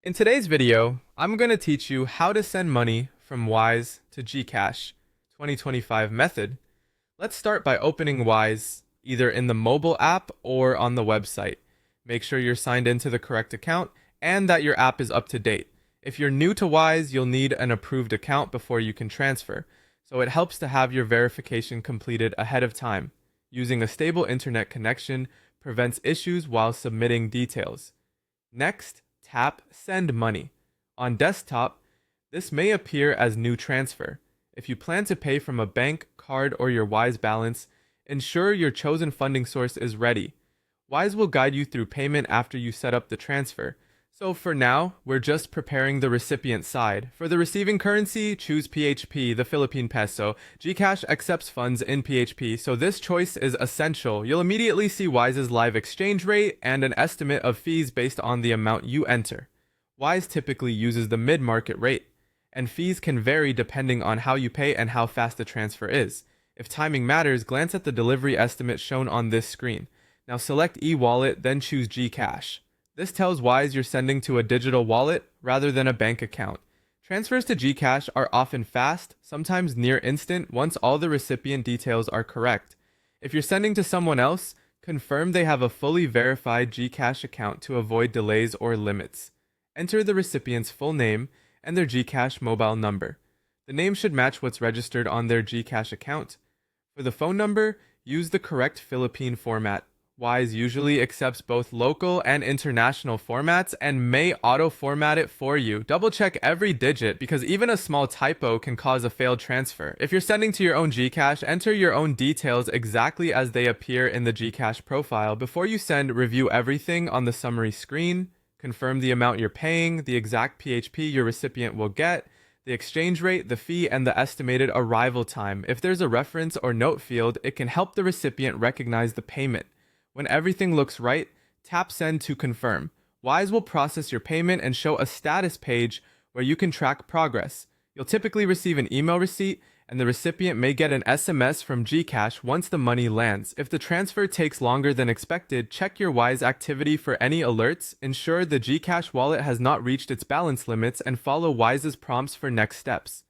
In today's video, I'm going to teach you how to send money from Wise to GCash 2025 method. Let's start by opening Wise either in the mobile app or on the website. Make sure you're signed into the correct account and that your app is up to date. If you're new to Wise, you'll need an approved account before you can transfer, so it helps to have your verification completed ahead of time. Using a stable internet connection prevents issues while submitting details. Next, tap Send Money. On desktop, this may appear as New Transfer. If you plan to pay from a bank, card, or your Wise balance, ensure your chosen funding source is ready. Wise will guide you through payment after you set up the transfer. So for now, we're just preparing the recipient side. For the receiving currency, choose PHP, the Philippine peso. GCash accepts funds in PHP, so this choice is essential. You'll immediately see Wise's live exchange rate and an estimate of fees based on the amount you enter. Wise typically uses the mid-market rate, and fees can vary depending on how you pay and how fast the transfer is. If timing matters, glance at the delivery estimate shown on this screen. Now select e-wallet, then choose GCash. This tells Wise you're sending to a digital wallet rather than a bank account. Transfers to GCash are often fast, sometimes near instant, once all the recipient details are correct. If you're sending to someone else, confirm they have a fully verified GCash account to avoid delays or limits. Enter the recipient's full name and their GCash mobile number. The name should match what's registered on their GCash account. For the phone number, use the correct Philippine format. Wise usually accepts both local and international formats and may auto-format it for you. Double check every digit because even a small typo can cause a failed transfer. If you're sending to your own GCash, enter your own details exactly as they appear in the GCash profile. Before you send, review everything on the summary screen. Confirm the amount you're paying, the exact PHP your recipient will get, the exchange rate, the fee, and the estimated arrival time. If there's a reference or note field, it can help the recipient recognize the payment. When everything looks right, tap Send to confirm. Wise will process your payment and show a status page where you can track progress. You'll typically receive an email receipt, and the recipient may get an SMS from GCash once the money lands. If the transfer takes longer than expected, check your Wise activity for any alerts, ensure the GCash wallet has not reached its balance limits, and follow Wise's prompts for next steps.